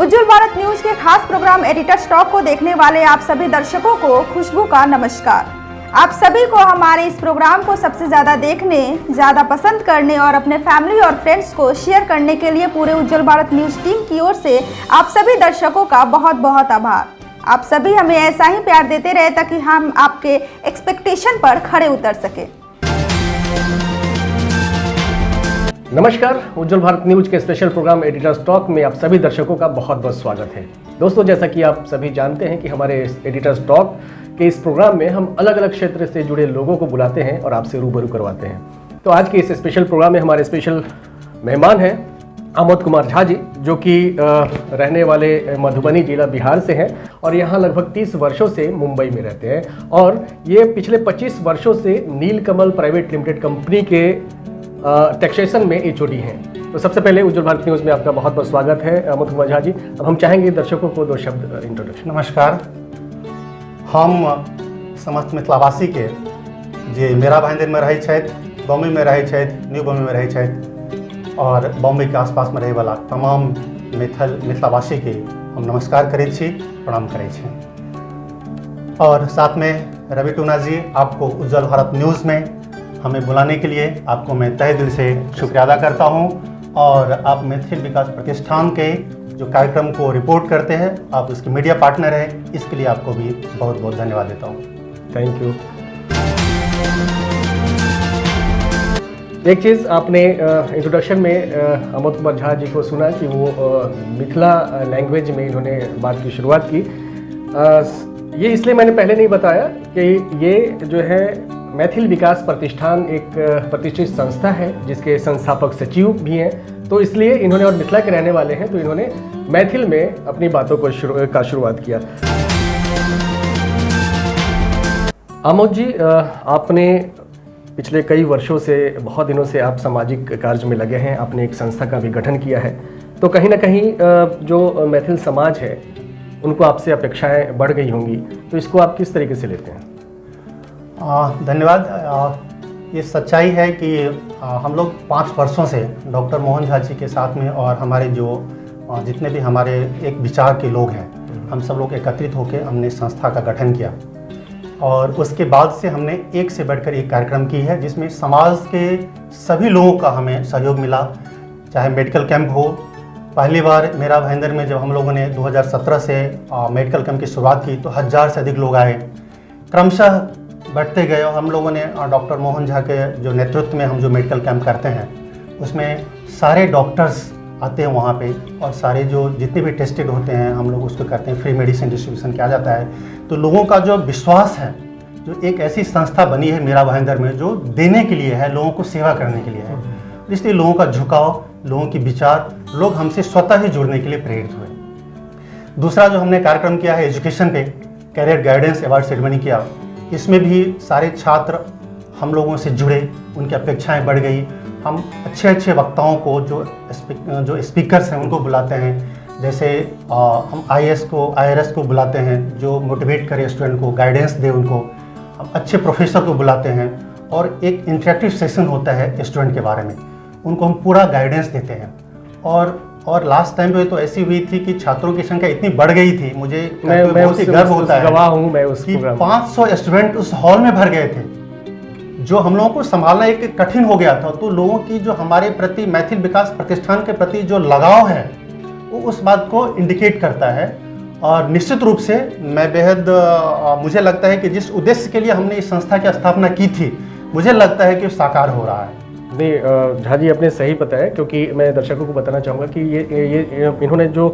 उज्जवल Bharat news के खास programme editors talk को देखने वाले आप सभी दर्शकों को खुशबू का नमस्कार। आप सभी को हमारे इस प्रोग्राम को सबसे ज़्यादा देखने, ज़्यादा पसंद करने और अपने फैमिली और फ्रेंड्स को शेयर करने के लिए पूरे उज्जवल भारत न्यूज टीम की ओर से आप सभी दर्शकों का बहुत बहुत आभार। आप सभी हमें ऐसा ही प्यार देते रहे ताकि हम आपके एक्सपेक्टेशन पर खरे उतर सके। नमस्कार, उज्जवल भारत न्यूज के स्पेशल प्रोग्राम एडिटर्स टॉक में आप सभी दर्शकों का बहुत बहुत स्वागत है। दोस्तों, जैसा कि आप सभी जानते हैं कि हमारे एडिटर्स टॉक के इस प्रोग्राम में हम अलग अलग क्षेत्र से जुड़े लोगों को बुलाते हैं और आपसे रूबरू करवाते हैं। तो आज के इस स्पेशल प्रोग्राम में हमारे स्पेशल मेहमान हैं आमोद कुमार झा जी, जो कि रहने वाले मधुबनी जिला बिहार से हैं और यहाँ लगभग 30 वर्षों से मुंबई में रहते हैं और ये पिछले 25 वर्षों से नीलकमल प्राइवेट लिमिटेड कंपनी के टैक्सेशन में एचओडी हैं। तो सबसे पहले उज्जवल भारत न्यूज़ में आपका बहुत बहुत स्वागत है आमोद कुमार झा जी। अब हम चाहेंगे दर्शकों को 2 शब्द इंट्रोडक्शन। नमस्कार, हम समस्त मिथिलावासी के जे मेरा भाईंदर में रहै छथि, बॉम्बे में रहै छथि, न्यू बॉम्बे में रहै छथि और बॉम्बे के आसपास में रहै वाला तमाम मिथिलावासी के हम नमस्कार करै छी, प्रणाम करै छी। और साथ में रवि टूना जी, आपको उज्जवल भारत न्यूज़ में हमें बुलाने के लिए आपको मैं तहे दिल से शुक्रिया अदा करता हूं। और आप मैथिल विकास प्रतिष्ठान के जो कार्यक्रम को रिपोर्ट करते हैं, आप उसके मीडिया पार्टनर हैं, इसके लिए आपको भी बहुत बहुत धन्यवाद देता हूं। Thank you. एक चीज़ आपने इंट्रोडक्शन में आमोद कुमार झा जी को सुना कि वो मिथिला लैंग्वेज में इन्होंने बात की शुरुआत की। ये इसलिए मैंने पहले नहीं बताया कि ये जो है मैथिल विकास प्रतिष्ठान एक प्रतिष्ठित संस्था है जिसके संस्थापक सचिव भी हैं। तो इसलिए इन्होंने, और मिथिला के रहने वाले हैं, तो इन्होंने मैथिल में अपनी बातों को शुरुआत किया। आमोद जी, आपने पिछले कई वर्षों से, बहुत दिनों से आप सामाजिक कार्य में लगे हैं, आपने एक संस्था का भी गठन किया है। तो कहीं ना कहीं जो मैथिल समाज है उनको आपसे अपेक्षाएं बढ़ गई होंगी, तो इसको आप किस तरीके से लेते हैं? धन्यवाद। ये सच्चाई है कि हम लोग 5 वर्षों से डॉक्टर मोहन झा जी के साथ में और हमारे जो जितने भी हमारे एक विचार के लोग हैं, हम सब लोग एकत्रित होकर हमने संस्था का गठन किया। और उसके बाद से हमने एक से बढ़कर एक कार्यक्रम की है जिसमें समाज के सभी लोगों का हमें सहयोग मिला। चाहे मेडिकल कैंप हो, पहली बार मेरा भाईंदर में जब हम लोगों ने 2017 से मेडिकल कैंप की शुरुआत की तो 1000 से अधिक लोग आए। क्रमशः बढ़ते गए और हम लोगों ने डॉक्टर मोहन झा के जो नेतृत्व में हम जो मेडिकल कैंप करते हैं उसमें सारे डॉक्टर्स आते हैं वहाँ पे, और सारे जो जितने भी टेस्टेड होते हैं हम लोग उसको करते हैं, फ्री मेडिसिन डिस्ट्रीब्यूशन किया जाता है। तो लोगों का जो विश्वास है, जो एक ऐसी संस्था बनी है मेरा भाईंदर में जो देने के लिए है, लोगों को सेवा करने के लिए है, इसलिए लोगों का झुकाव, लोगों की विचार, लोग हमसे स्वतः ही जुड़ने के लिए प्रेरित हुए। दूसरा जो हमने कार्यक्रम किया है एजुकेशन पे, कैरियर गाइडेंस अवार्ड सेरेमनी किया। इसमें भी सारे छात्र हम लोगों से जुड़े, उनकी अपेक्षाएं बढ़ गई। हम अच्छे अच्छे वक्ताओं को जो स्पीकर्स हैं उनको बुलाते हैं। जैसे हम IAS को बुलाते हैं जो मोटिवेट करे स्टूडेंट को, गाइडेंस दे उनको। हम अच्छे प्रोफेसर को बुलाते हैं और एक इंटरेक्टिव सेशन होता है स्टूडेंट के बारे में, उनको हम पूरा गाइडेंस देते हैं। और लास्ट टाइम पे तो ऐसी हुई थी कि छात्रों की संख्या इतनी बढ़ गई थी, मुझे बहुत ही गर्व होता है, गवाह हूं मैं उस कि 500 स्टूडेंट उस हॉल में भर गए थे, जो हम लोगों को संभालना एक कठिन हो गया था। तो लोगों की जो हमारे प्रति, मैथिल विकास प्रतिष्ठान के प्रति जो लगाव है वो उस बात को इंडिकेट करता है। और निश्चित रूप से मैं बेहद मुझे लगता है कि जिस उद्देश्य के लिए हमने इस संस्था की स्थापना की थी, मुझे लगता है कि साकार हो रहा है। नहीं झा जी, आपने सही बताया, क्योंकि मैं दर्शकों को बताना चाहूँगा कि ये इन्होंने जो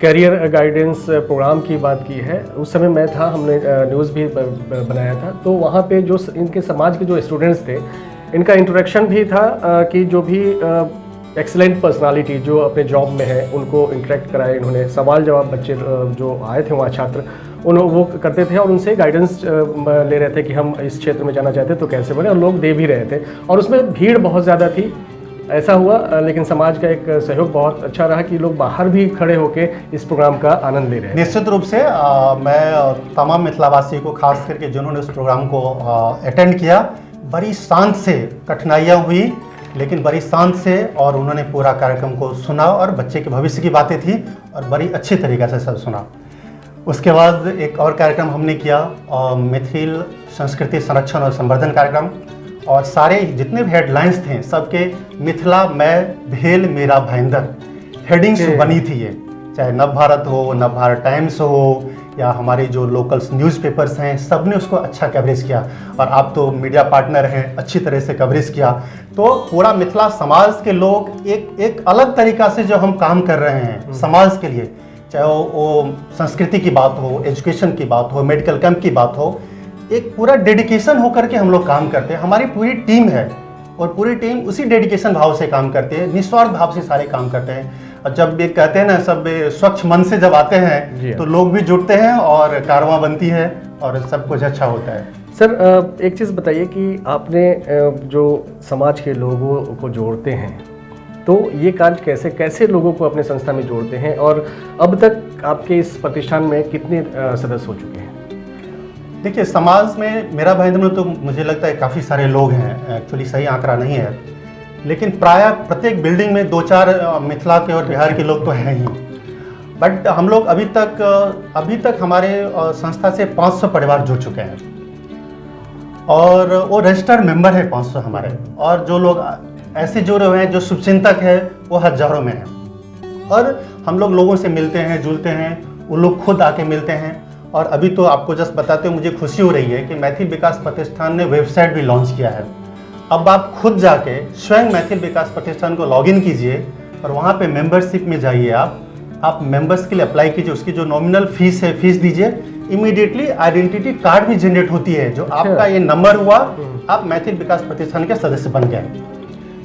कैरियर गाइडेंस प्रोग्राम की बात की है, उस समय मैं था, हमने न्यूज़ भी बनाया था। तो वहाँ पे जो इनके समाज के जो स्टूडेंट्स थे, इनका इंट्रोडक्शन भी था कि जो भी एक्सीलेंट पर्सनालिटी जो अपने जॉब में है उनको इंटरेक्ट कराए। इन्होंने सवाल जवाब, बच्चे जो आए थे वहाँ छात्र, वो करते थे और उनसे गाइडेंस ले रहे थे कि हम इस क्षेत्र में जाना चाहते तो कैसे बने, और लोग दे भी रहे थे। और उसमें भीड़ बहुत ज़्यादा थी, ऐसा हुआ, लेकिन समाज का एक सहयोग बहुत अच्छा रहा कि लोग बाहर भी खड़े होकर इस प्रोग्राम का आनंद ले रहे हैं। निश्चित रूप से मैं तमाम मिथिलावासी को, खास करके जिन्होंने उस प्रोग्राम को अटेंड किया, बड़ी शांत से, कठिनाइयाँ हुई लेकिन बड़ी शांत से, और उन्होंने पूरा कार्यक्रम को सुना और बच्चे के भविष्य की बातें थी और बड़ी अच्छी तरीक़े से सब सुना। उसके बाद एक और कार्यक्रम हमने किया मैथिल संस्कृति संरक्षण और संवर्धन कार्यक्रम, और सारे जितने भी हेडलाइंस थे सबके मिथिला में भेल मेरा भाईंदर हेडिंग्स बनी थी। ये चाहे नवभारत हो, नवभारत टाइम्स हो, या हमारे जो लोकल्स न्यूज़पेपर्स हैं, सब ने उसको अच्छा कवरेज किया। और आप तो मीडिया पार्टनर हैं, अच्छी तरह से कवरेज किया। तो पूरा मिथिला समाज के लोग एक अलग तरीक़ा से जो हम काम कर रहे हैं समाज के लिए, चाहे वो संस्कृति की बात हो, एजुकेशन की बात हो, मेडिकल कैंप की बात हो, एक पूरा डेडिकेशन होकर के हम लोग काम करते हैं। हमारी पूरी टीम है और पूरी टीम उसी डेडिकेशन भाव से काम करते हैं, निस्वार्थ भाव से सारे काम करते हैं। और जब ये कहते हैं ना, सब स्वच्छ मन से जब आते हैं तो लोग भी जुड़ते हैं और कारवां बनती है और सब कुछ अच्छा होता है। सर, एक चीज़ बताइए कि आपने जो समाज के लोगों को जोड़ते हैं, तो ये कार्य कैसे कैसे लोगों को अपने संस्था में जोड़ते हैं, और अब तक आपके इस प्रतिष्ठान में कितने सदस्य हो चुके हैं? देखिए, समाज में मेरा भाईंदर में तो मुझे लगता है काफ़ी सारे लोग हैं, एक्चुअली सही आंकड़ा नहीं है, लेकिन प्रायः प्रत्येक बिल्डिंग में 2-4 मिथिला के और बिहार के लोग तो हैं ही। बट हम लोग अभी तक हमारे संस्था से 500 परिवार जुड़ चुके हैं और वो रजिस्टर्ड मेंबर है 500 हमारे, और जो लोग ऐसे जुड़े हुए हैं जो शुभचिंतक है वो हजारों में हैं। और हम लोग लोगों से मिलते हैं, जुलते हैं, वो लोग खुद आके मिलते हैं। और अभी तो आपको जस्ट बताते हुए मुझे खुशी हो रही है कि मैथिल विकास प्रतिष्ठान ने वेबसाइट भी लॉन्च किया है। अब आप खुद जाके स्वयं मैथिल विकास प्रतिष्ठान को लॉगिन कीजिए और वहाँ पे मेंबरशिप में जाइए। आप मेंबर्स के लिए अप्लाई कीजिए, उसकी जो नॉमिनल फीस है फीस दीजिए, इमीडिएटली आइडेंटिटी कार्ड भी जनरेट होती है। जो आपका ये नंबर हुआ, आप मैथिल विकास प्रतिष्ठान के सदस्य बन गए।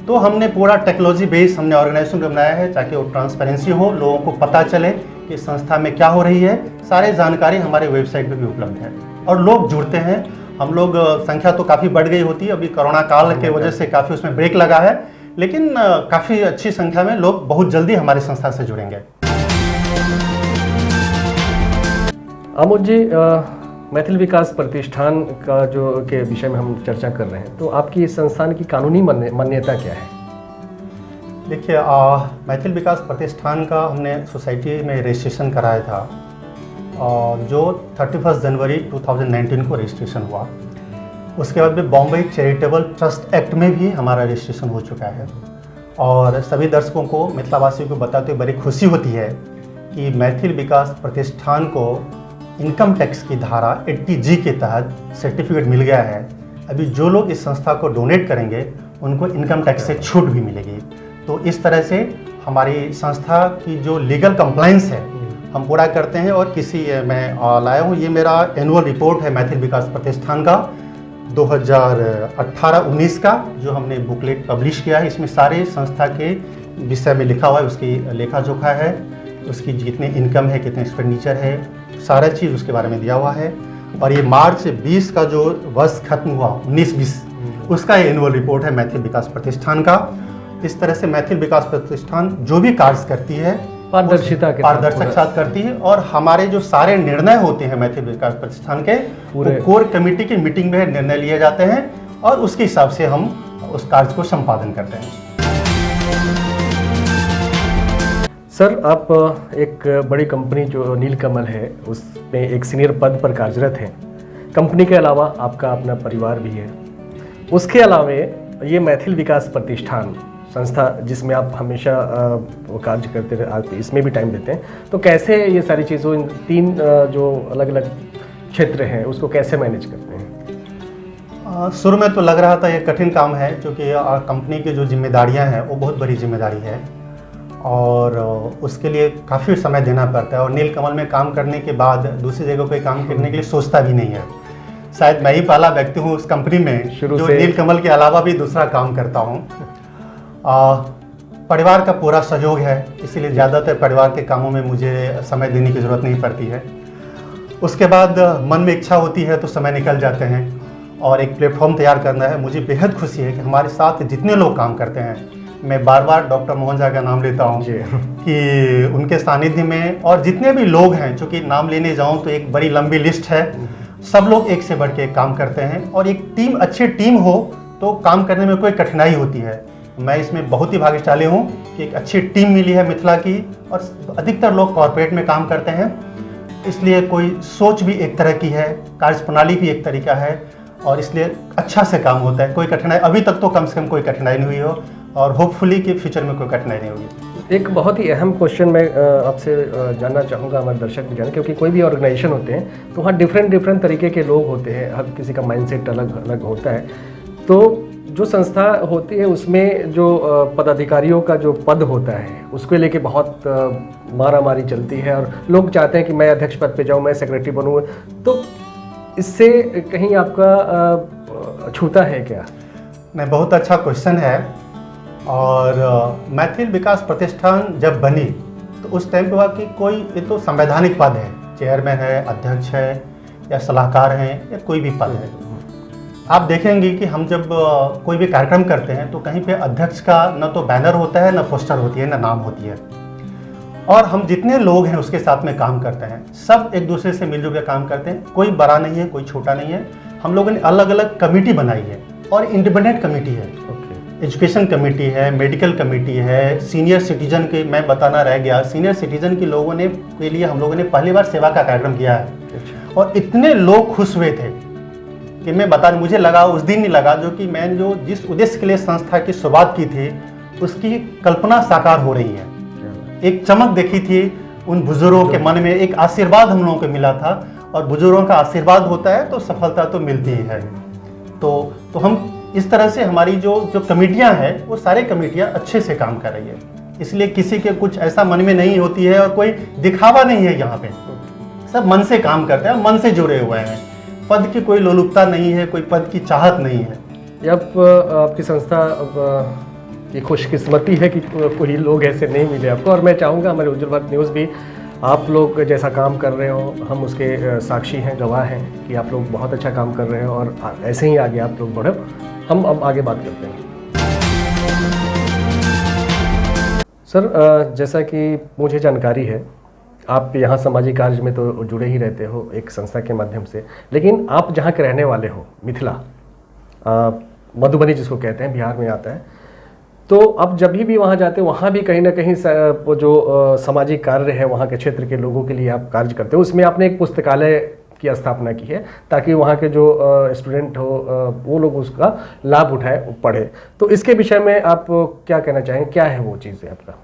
तो हमने पूरा टेक्नोलॉजी बेस हमने ऑर्गेनाइजेशन बनाया है ताकि वो ट्रांसपेरेंसी हो, लोगों को पता चले कि संस्था में क्या हो रही है। सारे जानकारी हमारे वेबसाइट पे भी उपलब्ध है और लोग जुड़ते हैं। हम लोग संख्या तो काफ़ी बढ़ गई होती है, अभी कोरोना काल के वजह से काफ़ी उसमें ब्रेक लगा है, लेकिन काफ़ी अच्छी संख्या में लोग बहुत जल्दी हमारी संस्था से जुड़ेंगे। आमोद जी, मैथिल विकास प्रतिष्ठान का जो के विषय में हम चर्चा कर रहे हैं, तो आपकी इस संस्थान की कानूनी मान्यता क्या है? देखिए, मैथिल विकास प्रतिष्ठान का हमने सोसाइटी में रजिस्ट्रेशन कराया था और जो 31 जनवरी 2019 को रजिस्ट्रेशन हुआ। उसके बाद में बॉम्बे चैरिटेबल ट्रस्ट एक्ट में भी हमारा रजिस्ट्रेशन हो चुका है। और सभी दर्शकों को, मिथिलावासियों को बताते हुए बड़ी खुशी होती है कि मैथिल विकास प्रतिष्ठान को इनकम टैक्स की धारा 80G के तहत सर्टिफिकेट मिल गया है। अभी जो लोग इस संस्था को डोनेट करेंगे उनको इनकम टैक्स से छूट भी मिलेगी। तो इस तरह से हमारी संस्था की जो लीगल कंप्लायंस है हम पूरा करते हैं। और मैं लाया हूँ, ये मेरा एनुअल रिपोर्ट है मैथिल विकास प्रतिष्ठान का 2018-19 का, जो हमने बुकलेट पब्लिश किया है। इसमें सारे संस्था के विषय में लिखा हुआ है, उसकी लेखा जोखा है, उसकी जितने इनकम है, कितने एक्सपेंडिचर है, सारा चीज़ उसके बारे में दिया हुआ है। और ये मार्च 20 का जो वर्ष खत्म हुआ 19-20, उसका ये एनुअल रिपोर्ट है मैथिल विकास प्रतिष्ठान का। इस तरह से मैथिल विकास प्रतिष्ठान जो भी कार्य करती है पारदर्शक साथ करती है। और हमारे जो सारे निर्णय होते हैं मैथिल विकास प्रतिष्ठान के, पूरे कोर कमेटी की मीटिंग में निर्णय लिए जाते हैं और उसके हिसाब से हम उस कार्य को संपादन करते हैं। सर, आप एक बड़ी कंपनी जो नीलकमल है उसमें एक सीनियर पद पर कार्यरत हैं। कंपनी के अलावा आपका अपना परिवार भी है। उसके अलावा ये मैथिल विकास प्रतिष्ठान संस्था जिसमें आप हमेशा कार्य करते रहे, आप इसमें भी टाइम देते हैं, तो कैसे ये सारी चीज़ों, इन 3 जो अलग अलग क्षेत्र हैं उसको कैसे मैनेज करते हैं? शुरू में तो लग रहा था ये कठिन काम है, क्योंकि कंपनी की जो जिम्मेदारियां हैं वो बहुत बड़ी जिम्मेदारी है और उसके लिए काफ़ी समय देना पड़ता है। और नीलकमल में काम करने के बाद दूसरी जगह पे काम करने के लिए सोचता भी नहीं है। शायद मैं ही पहला व्यक्ति हूँ उस कंपनी में जो नीलकमल के अलावा भी दूसरा काम करता हूँ। परिवार का पूरा सहयोग है, इसीलिए ज़्यादातर परिवार के कामों में मुझे समय देने की ज़रूरत नहीं पड़ती है। उसके बाद मन में इच्छा होती है तो समय निकल जाते हैं और एक प्लेटफॉर्म तैयार करना है। मुझे बेहद खुशी है कि हमारे साथ जितने लोग काम करते हैं, मैं बार बार डॉक्टर मोहन झा का नाम लेता हूँ कि उनके सानिध्य में, और जितने भी लोग हैं, चूँकि नाम लेने जाऊँ तो एक बड़ी लंबी लिस्ट है, सब लोग एक से बढ़ के काम करते हैं। और एक टीम, अच्छी टीम हो तो काम करने में कोई कठिनाई होती है। मैं इसमें बहुत ही भाग्यशाली हूँ कि एक अच्छी टीम मिली है मिथिला की, और अधिकतर लोग कॉरपोरेट में काम करते हैं, इसलिए कोई सोच भी एक तरह की है, कार्यप्रणाली भी एक तरीका है, और इसलिए अच्छा से काम होता है। कोई कठिनाई अभी तक तो कम से कम कोई कठिनाई नहीं हुई हो, और होपफुली कि फ्यूचर में कोई कठिनाई नहीं होगी। एक बहुत ही अहम क्वेश्चन मैं आपसे जानना चाहूँगा, हमारे दर्शक भी जाने, क्योंकि कोई भी ऑर्गेनाइजेशन होते हैं तो वहाँ डिफरेंट तरीके के लोग होते हैं, हर किसी का माइंडसेट अलग अलग होता है। तो जो संस्था होती है उसमें जो पदाधिकारियों का जो पद होता है उसको लेके बहुत मारामारी चलती है, और लोग चाहते हैं कि मैं अध्यक्ष पद पे जाऊँ, मैं सेक्रेटरी बनूँ। तो इससे कहीं आपका छूता है क्या? नहीं, बहुत अच्छा क्वेश्चन है। और मैथिल विकास प्रतिष्ठान जब बनी तो उस टाइम पे हुआ कि कोई ये तो संवैधानिक पद है, चेयरमैन है, अध्यक्ष है, या सलाहकार हैं, या कोई भी पद है। आप देखेंगे कि हम जब कोई भी कार्यक्रम करते हैं तो कहीं पे अध्यक्ष का न तो बैनर होता है, न पोस्टर होती है, न नाम होती है, और हम जितने लोग हैं उसके साथ में काम करते हैं, सब एक दूसरे से मिलजुल कर काम करते हैं। कोई बड़ा नहीं है, कोई छोटा नहीं है। हम लोगों ने अलग अलग कमेटी बनाई है, और इंडिपेंडेंट कमेटी है। एजुकेशन कमेटी है, मेडिकल कमेटी है, सीनियर सिटीजन के, मैं बताना रह गया, सीनियर सिटीजन के लोगों ने के लिए हम लोगों ने पहली बार सेवा का कार्यक्रम किया है। और इतने लोग खुश हुए थे कि मैं बता, मुझे लगा उस दिन नहीं लगा जो कि मैं जो जिस उद्देश्य के लिए संस्था की शुरुआत की थी उसकी कल्पना साकार हो रही है। एक चमक देखी थी उन बुजुर्गों के मन में, एक आशीर्वाद हम लोगों को मिला था, और बुजुर्गों का आशीर्वाद होता है तो सफलता तो मिलती ही है। तो हम इस तरह से हमारी जो कमेटियां हैं वो सारे कमेटियां अच्छे से काम कर रही है, इसलिए किसी के कुछ ऐसा मन में नहीं होती है, और कोई दिखावा नहीं है। यहाँ पे सब मन से काम करते हैं, मन से जुड़े हुए हैं। पद की कोई लोलुपता नहीं है, कोई पद की चाहत नहीं है। आपकी संस्था की खुशकिस्मती है कि कोई लोग ऐसे नहीं मिले आपको, और मैं चाहूँगा हमारे उज्जवल भारत न्यूज़ भी आप लोग जैसा काम कर रहे हो, हम उसके साक्षी हैं, गवाह हैं कि आप लोग बहुत अच्छा काम कर रहे हो, और ऐसे ही आगे आप लोग बढ़ो। हम अब आगे बात करते हैं। सर, जैसा कि मुझे जानकारी है आप यहाँ सामाजिक कार्य में तो जुड़े ही रहते हो एक संस्था के माध्यम से, लेकिन आप जहाँ के रहने वाले हो, मिथिला, मधुबनी जिसको कहते हैं, बिहार में आता है, तो अब जब भी वहाँ जाते हो वहाँ भी कहीं ना कहीं वो जो सामाजिक कार्य है वहाँ के क्षेत्र के लोगों के लिए आप कार्य करते हो। उसमें आपने एक पुस्तकालय की स्थापना की है ताकि वहाँ के जो स्टूडेंट हो वो लोग उसका लाभ उठाए, पढ़े। तो इसके विषय में आप क्या कहना चाहेंगे, क्या है वो चीज़ है आपका?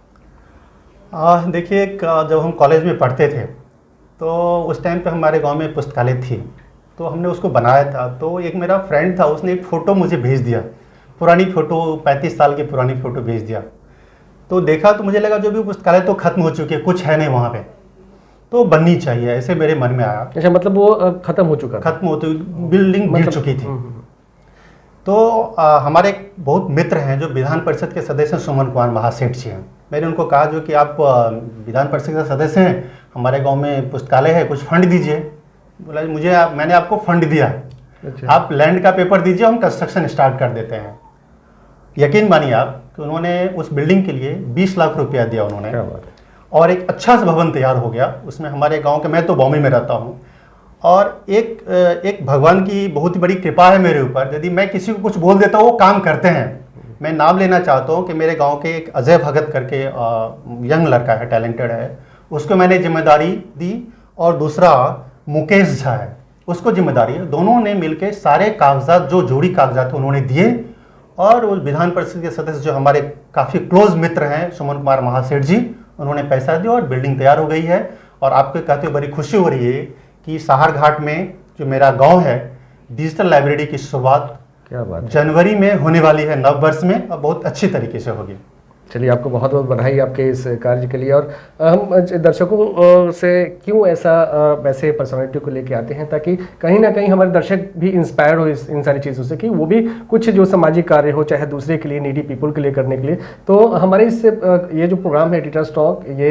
देखिए, जब हम कॉलेज में पढ़ते थे तो उस टाइम पे हमारे गांव में पुस्तकालय थी, तो हमने उसको बनाया था। तो एक मेरा फ्रेंड था, उसने एक फ़ोटो मुझे भेज दिया, पुरानी फ़ोटो, 35 साल की पुरानी फ़ोटो भेज दिया। तो देखा तो मुझे लगा जो भी पुस्तकालय तो ख़त्म हो चुकी है, कुछ है नहीं वहाँ पे, तो बननी चाहिए, ऐसे मेरे मन में आया। अच्छा, मतलब वो ख़त्म हो चुका, ख़त्म होती, बिल्डिंग गिर चुकी थी। तो हमारे एक बहुत मित्र हैं जो विधान परिषद के सदस्य हैं, सुमन कुमार महासेठ जी हैं। मैंने उनको कहा जो कि आप विधान परिषद के सदस्य हैं, हमारे गांव में पुस्तकालय है, कुछ फंड दीजिए। बोला मैंने आपको फंड दिया है, अच्छा, आप लैंड का पेपर दीजिए, हम कंस्ट्रक्शन स्टार्ट कर देते हैं। यकीन मानिए आप कि उन्होंने उस बिल्डिंग के लिए 20 लाख रुपया दिया उन्होंने, क्या बात है। और एक अच्छा सा भवन तैयार हो गया उसमें। हमारे गांव के, मैं तो बॉम्बे में रहता हूँ, और एक भगवान की बहुत ही बड़ी कृपा है मेरे ऊपर, यदि मैं किसी को कुछ बोल देता हूँ वो काम करते हैं। मैं नाम लेना चाहता हूँ कि मेरे गांव के एक अजय भगत करके यंग लड़का है, टैलेंटेड है, उसको मैंने जिम्मेदारी दी, और दूसरा मुकेश झा है, उसको जिम्मेदारी है। दोनों ने मिलकर सारे कागजात, जो जोड़ी कागजात उन्होंने दिए, और वो विधान परिषद के सदस्य जो हमारे काफ़ी क्लोज मित्र हैं, सुमन कुमार महासेठ जी, उन्होंने पैसा दिया और बिल्डिंग तैयार हो गई है। और आपको कहते हुए बड़ी खुशी हो रही है कि सहारघाट में जो मेरा गांव है, डिजिटल लाइब्रेरी की शुरुआत क्या बात है, जनवरी में होने वाली है, नव वर्ष में, और बहुत अच्छी तरीके से होगी। चलिए, आपको बहुत बहुत बधाई आपके इस कार्य के लिए। और हम दर्शकों से क्यों ऐसा वैसे पर्सनालिटी को लेके आते हैं, ताकि कहीं ना कहीं हमारे दर्शक भी इंस्पायर हो इन सारी चीज़ों से, कि वो भी कुछ जो सामाजिक कार्य हो, चाहे दूसरे के लिए, नीडी पीपल के लिए करने के लिए। तो हमारे इससे ये जो प्रोग्राम है एडिटर्स टॉक, ये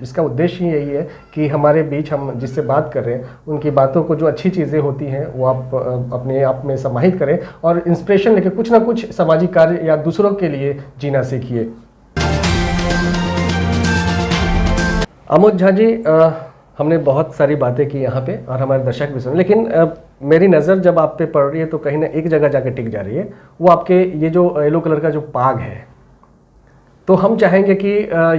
इसका उद्देश्य ही यही है कि हमारे बीच हम जिससे बात कर रहे हैं उनकी बातों को, जो अच्छी चीज़ें होती हैं वो आप अपने आप में समाहित करें, और इंस्पिरेशन लेकर कुछ ना कुछ सामाजिक कार्य या दूसरों के लिए जीना सीखिए। आमोद झा जी, हमने बहुत सारी बातें की यहाँ पे और हमारे दर्शक भी सुने, लेकिन मेरी नज़र जब आप पे पड़ रही है तो कहीं ना एक जगह जाके टिक जा रही है, वो आपके ये जो येलो कलर का जो पाग है। तो हम चाहेंगे कि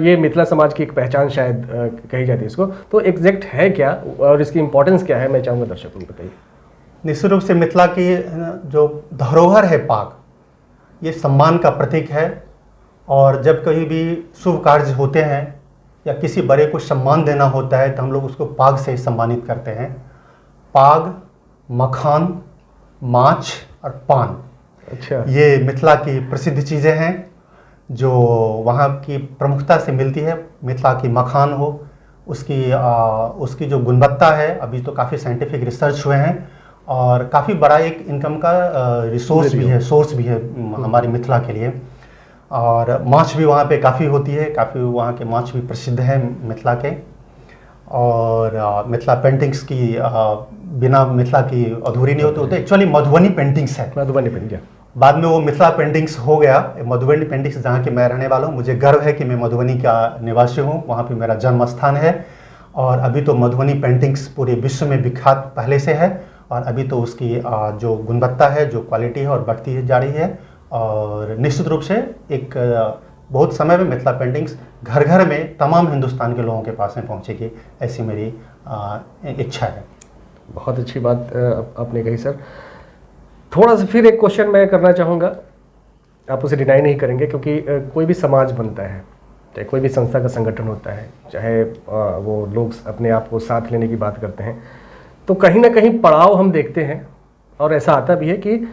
ये मिथिला समाज की एक पहचान शायद कही जाती है इसको, तो एग्जैक्ट है क्या और इसकी इंपॉर्टेंस क्या है, मैं चाहूँगा दर्शकों को बताइए। निश्चित रूप से मिथिला की जो धरोहर है पाग, ये सम्मान का प्रतीक है। और जब कहीं भी शुभ कार्य होते हैं या किसी बड़े को सम्मान देना होता है तो हम लोग उसको पाग से सम्मानित करते हैं। पाग, मखान, माछ और पान, अच्छा, ये मिथिला की प्रसिद्ध चीज़ें हैं जो वहाँ की प्रमुखता से मिलती है। मिथिला की मखान हो, उसकी जो गुणवत्ता है, अभी तो काफ़ी साइंटिफिक रिसर्च हुए हैं और काफ़ी बड़ा एक इनकम का रिसोर्स भी है, सोर्स भी है हमारी मिथिला के लिए। और माछ भी वहाँ पे काफ़ी होती है, काफ़ी वहाँ के माछ भी प्रसिद्ध हैं मिथिला के। और मिथिला पेंटिंग्स की बिना मिथिला की अधूरी नहीं होती। एक्चुअली मधुबनी पेंटिंग्स है, मधुबनी पेंटिंग, बाद में वो मिथिला पेंटिंग्स हो गया। मधुबनी पेंटिंग्स जहाँ के मैं रहने वाला हूँ, मुझे गर्व है कि मैं मधुबनी का निवासी हूँ, वहाँ पे मेरा जन्म स्थान है। और अभी तो मधुबनी पेंटिंग्स पूरे विश्व में विख्यात पहले से है और अभी तो उसकी जो गुणवत्ता है, जो क्वालिटी है और बढ़ती जा रही है। और निश्चित रूप से एक बहुत समय में मिथिला पेंटिंग्स घर घर में तमाम हिंदुस्तान के लोगों के पास में पहुँचेगी, ऐसी मेरी इच्छा है। बहुत अच्छी बात आपने कही सर। थोड़ा सा फिर एक क्वेश्चन मैं करना चाहूँगा, आप उसे डिनाई नहीं करेंगे, क्योंकि कोई भी समाज बनता है, चाहे कोई भी संस्था का संगठन होता है, चाहे वो लोग अपने आप को साथ लेने की बात करते हैं, तो कहीं ना कहीं पड़ाव हम देखते हैं और ऐसा आता भी है कि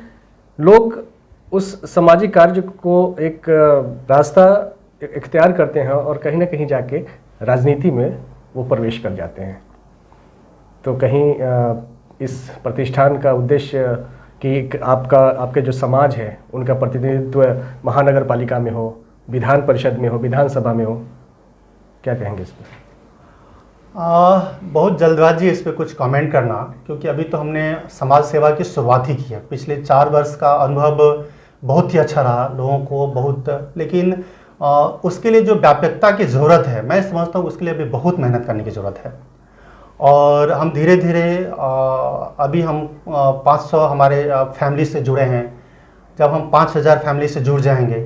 लोग उस सामाजिक कार्य को एक रास्ता इख्तियार करते हैं और कहीं ना कहीं जाके राजनीति में वो प्रवेश कर जाते हैं। तो कहीं इस प्रतिष्ठान का उद्देश्य कि आपके जो समाज है उनका प्रतिनिधित्व महानगर पालिका में हो, विधान परिषद में हो, विधानसभा में हो, क्या कहेंगे इस पर? बहुत जल्दबाजी इस पर कुछ कमेंट करना, क्योंकि अभी तो हमने समाज सेवा की शुरुआत ही की है। पिछले 4 वर्ष का अनुभव बहुत ही अच्छा रहा लोगों को, बहुत, लेकिन उसके लिए जो व्यापकता की ज़रूरत है, मैं समझता हूँ उसके लिए अभी बहुत मेहनत करने की ज़रूरत है। और हम धीरे धीरे अभी हम 500 हमारे फैमिली से जुड़े हैं। जब हम 5000 फैमिली से जुड़ जाएंगे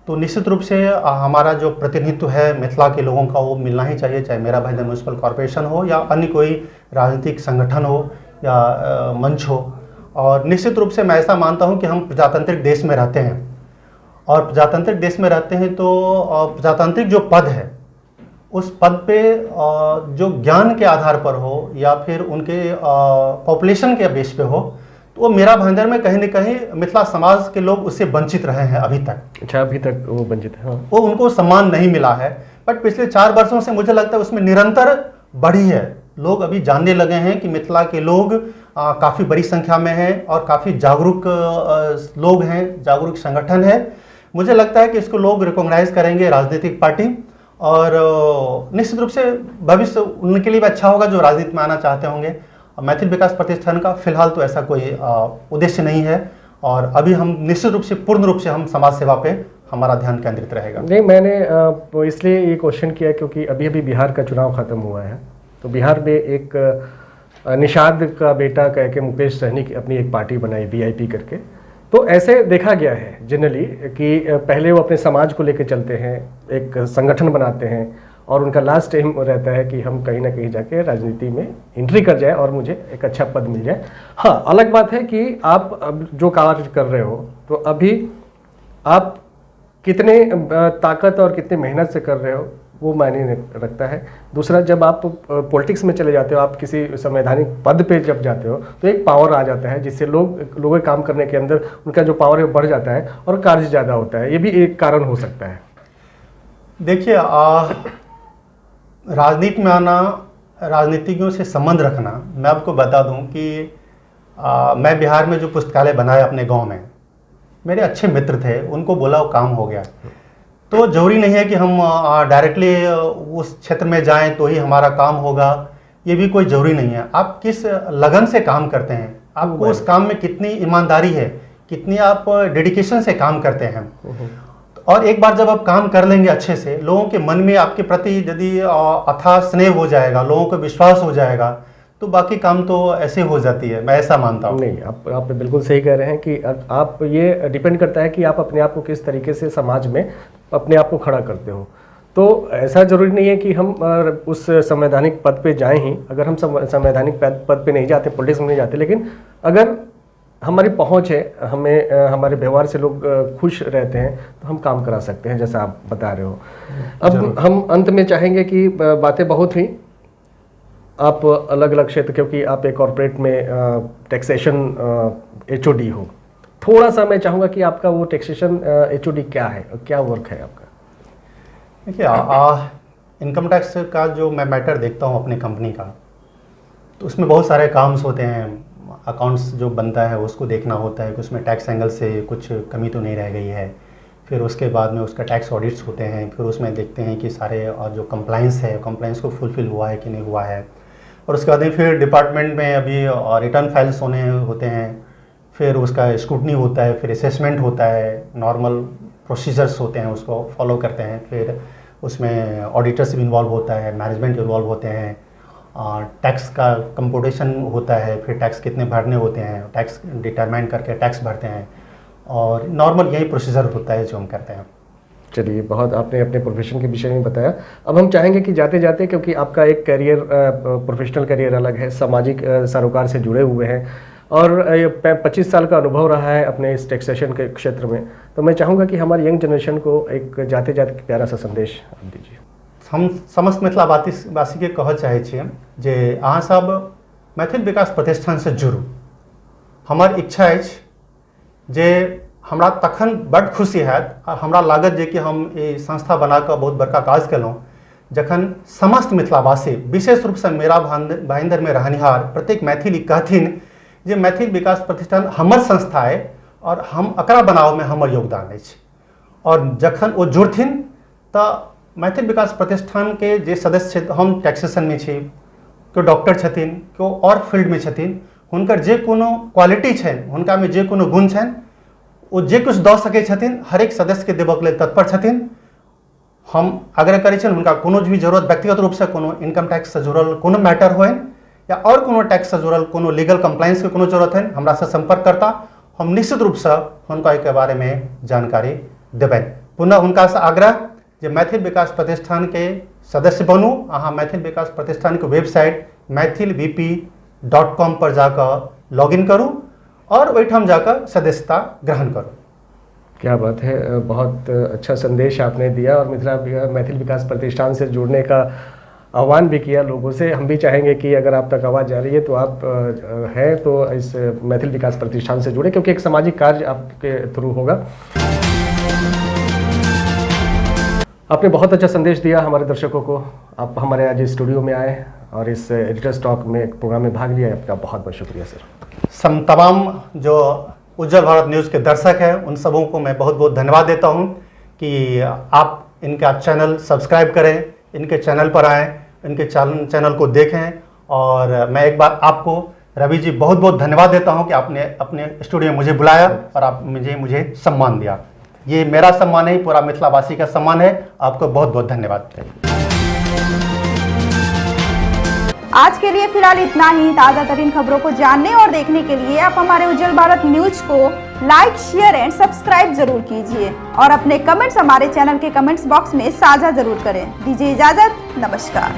तो निश्चित रूप से हमारा जो प्रतिनिधित्व है मिथिला के लोगों का वो मिलना ही चाहिए, चाहे मेरा भाईजान म्यूनसिपल कॉरपोरेशन हो या अन्य कोई राजनीतिक संगठन हो या मंच हो। और निश्चित रूप से मैं ऐसा मानता हूँ कि हम प्रजातांत्रिक देश में रहते हैं और प्रजातांत्रिक देश में रहते हैं तो प्रजातांत्रिक जो पद है उस पद पे जो ज्ञान के आधार पर हो या फिर उनके पॉपुलेशन के बेस पे हो, तो वो मेरा भाईंदर में कहीं न कहीं मिथिला समाज के लोग उससे वंचित रहे हैं अभी तक। अच्छा, अभी तक वो वंचित है, हाँ। वो उनको सम्मान नहीं मिला है, बट पिछले 4 वर्षों से मुझे लगता है उसमें निरंतर बढ़ी है। लोग अभी जानने लगे हैं कि मिथिला के लोग काफ़ी बड़ी संख्या में हैं और काफ़ी जागरूक लोग हैं, जागरूक संगठन है। मुझे लगता है कि इसको लोग रिकॉग्नाइज करेंगे, राजनीतिक पार्टी, और निश्चित रूप से भविष्य उनके लिए भी अच्छा होगा जो राजनीति में आना चाहते होंगे। मैथिल विकास प्रतिष्ठान का फिलहाल तो ऐसा कोई उद्देश्य नहीं है और अभी हम निश्चित रूप से पूर्ण रूप से हम समाज सेवा पे हमारा ध्यान केंद्रित रहेगा। नहीं, मैंने इसलिए ये क्वेश्चन किया क्योंकि अभी अभी बिहार का चुनाव खत्म हुआ है, तो बिहार में एक निषाद का बेटा कह के मुकेश सहनी की अपनी एक पार्टी बनाई VIP करके। तो ऐसे देखा गया है जनरली कि पहले वो अपने समाज को लेकर चलते हैं, एक संगठन बनाते हैं और उनका लास्ट एम रहता है कि हम कहीं ना कहीं जाके राजनीति में एंट्री कर जाए और मुझे एक अच्छा पद मिल जाए। हाँ, अलग बात है कि आप अब जो कार्य कर रहे हो तो अभी आप कितने ताकत और कितने मेहनत से कर रहे हो वो मायने रखता है। दूसरा, जब आप पॉलिटिक्स में चले जाते हो, आप किसी संवैधानिक पद पे जब जाते हो तो एक पावर आ जाता है जिससे लोगों के काम करने के अंदर उनका जो पावर है बढ़ जाता है और कार्य ज़्यादा होता है। ये भी एक कारण हो सकता है। देखिए, राजनीति में आना, राजनीतिज्ञों से संबंध रखना, मैं आपको बता दूं कि मैं बिहार में जो पुस्तकालय बनाया अपने गांव में, मेरे अच्छे मित्र थे, उनको बोला वो काम हो गया। तो जरूरी नहीं है कि हम डायरेक्टली उस क्षेत्र में जाएं तो ही हमारा काम होगा, ये भी कोई ज़रूरी नहीं है। आप किस लगन से काम करते हैं, आपको उस काम में कितनी ईमानदारी है, कितनी आप डेडिकेशन से काम करते हैं। तो और एक बार जब आप काम कर लेंगे अच्छे से, लोगों के मन में आपके प्रति यदि अथाह स्नेह हो जाएगा, लोगों को विश्वास हो जाएगा, तो बाकी काम तो ऐसे हो जाती है, मैं ऐसा मानता हूँ। नहीं, आप बिल्कुल सही कह रहे हैं कि आप ये डिपेंड करता है कि आप अपने आप को किस तरीके से समाज में अपने आप को खड़ा करते हो। तो ऐसा ज़रूरी नहीं है कि हम उस संवैधानिक पद पे जाएं ही। अगर हम संवैधानिक पद पे नहीं जाते, पॉलिटिक्स में नहीं जाते, लेकिन अगर हमारी पहुंच है, हमें हमारे व्यवहार से लोग खुश रहते हैं, तो हम काम करा सकते हैं, जैसा आप बता रहे हो। अब हम अंत में चाहेंगे कि बातें बहुत हुई, आप अलग अलग क्षेत्र, क्योंकि आप एक कॉर्पोरेट में टैक्सेशन HOD हो, थोड़ा सा मैं चाहूँगा कि आपका वो टैक्सेशन HOD क्या है और क्या वर्क है आपका? देखिए, इनकम टैक्स का जो मैं मैटर देखता हूँ अपनी कंपनी का, तो उसमें बहुत सारे काम्स होते हैं। अकाउंट्स जो बनता है उसको देखना होता है कि उसमें टैक्स एंगल से कुछ कमी तो नहीं रह गई है। फिर उसके बाद में उसका टैक्स ऑडिट्स होते हैं, फिर उसमें देखते हैं कि सारे जो कंप्लाइंस है, कंप्लाइंस को फुलफिल हुआ है कि नहीं हुआ है। और उसके बाद में फिर डिपार्टमेंट में अभी रिटर्न फाइल्स होते हैं, फिर उसका स्क्रूटनी होता है, फिर असेसमेंट होता है, नॉर्मल प्रोसीजर्स होते हैं, उसको फॉलो करते हैं। फिर उसमें ऑडिटर्स भी इन्वॉल्व होता है, मैनेजमेंट इन्वॉल्व होते हैं, टैक्स का कंप्यूटेशन होता है, फिर टैक्स कितने भरने होते हैं, टैक्स डिटरमाइन करके टैक्स भरते हैं, और नॉर्मल यही प्रोसीजर होता है जो हम करते हैं। चलिए, बहुत आपने अपने प्रोफेशन के विषय में बताया। अब हम चाहेंगे कि जाते जाते, क्योंकि आपका एक करियर, प्रोफेशनल करियर अलग है, सामाजिक सरोकार से जुड़े हुए हैं और 25 साल का अनुभव रहा है अपने इस टैक्सेशन के क्षेत्र में, तो मैं चाहूँगा कि हमारी यंग जनरेशन को एक जाते जाते प्यारा सा संदेश आप दीजिए। हम समस्त मिथिलावासी के कह चाहे छियै जे अहाँ सब मैथिल विकास प्रतिष्ठान से जुड़ू। हमर इच्छा अछि जे हमरा तखन बड़ खुशी हैत और हमरा लागत जे कि हम ई संस्था बना कऽ बहुत बड़का काज केलहुँ, जखन समस्त मिथिलावासी, विशेष रूप से मेरा भाईंदर में रहनिहार प्रत्येक मैथिली कहथिन जे मैथिल विकास प्रतिष्ठान हमर संस्था है और हम एकरा बनाव में हमर योगदान अछि। और जखन वो जुड़थिन तऽ मैथिल विकास प्रतिष्ठान के जे सदस्य छै, हम टैक्सेशन में छी, केओ डॉक्टर छथिन, केओ और फील्ड में छथिन, हुनकर जे कोनो क्वालिटी छनि, हुनका में जे कोनो गुण छनि, वो जे कुछ दऽ सकै छथिन, हर एक सदस्य के देबऽ के लेल तत्पर छथिन। हम आग्रह करै छियनि हुनका कोनो भी जरूरत, व्यक्तिगत रूप से कोनो इनकम टैक्स से जुड़ल कोनो मैटर होइन या और कोनो टैक्स से जुड़ल कोनो लीगल कंप्लायंस के कोनो जरूरत है, हमरा से संपर्क करता, हम निश्चित रूप से हुनका के बारे में जानकारी देबनि। पुनः हुनका से आग्रह जे मैथिल विकास प्रतिष्ठान के सदस्य बनू। अहाँ मैथिल विकास प्रतिष्ठान के वेबसाइट maithilvp.com पर जाकर लॉगिन करूँ और ओहिठाम जाकर सदस्यता ग्रहण करूँ। क्या बात है, बहुत अच्छा संदेश आपने दिया और मैथिल विकास प्रतिष्ठान से जुड़ने का आह्वान भी किया लोगों से। हम भी चाहेंगे कि अगर आप तक आवाज़ जा रही है तो आप हैं तो इस मैथिल विकास प्रतिष्ठान से जुड़े, क्योंकि एक सामाजिक कार्य आपके थ्रू होगा। आपने बहुत अच्छा संदेश दिया हमारे दर्शकों को। आप हमारे आज स्टूडियो में आए और इस एडिटर्स टॉक में एक प्रोग्राम में भाग लिया, आपका बहुत बहुत शुक्रिया सर। तमाम जो उज्जवल भारत न्यूज़ के दर्शक हैं, उन सबों को मैं बहुत बहुत धन्यवाद देता हूं कि आप इनका चैनल सब्सक्राइब करें, इनके चैनल पर आएँ, इनके चैनल को देखें। और मैं एक बार आपको रवि जी बहुत बहुत धन्यवाद देता हूं कि आपने अपने स्टूडियो में मुझे बुलाया और आप मुझे सम्मान दिया। ये मेरा सम्मान नहीं, पूरा मिथिलावासी का सम्मान है। आपको बहुत बहुत धन्यवाद। आज के लिए फिलहाल इतना ही। ताज़ा तरीन खबरों को जानने और देखने के लिए आप हमारे उज्जवल भारत न्यूज को लाइक, शेयर एंड सब्सक्राइब जरूर कीजिए और अपने कमेंट्स हमारे चैनल के कमेंट्स बॉक्स में साझा जरूर करें। दीजिए इजाजत, नमस्कार।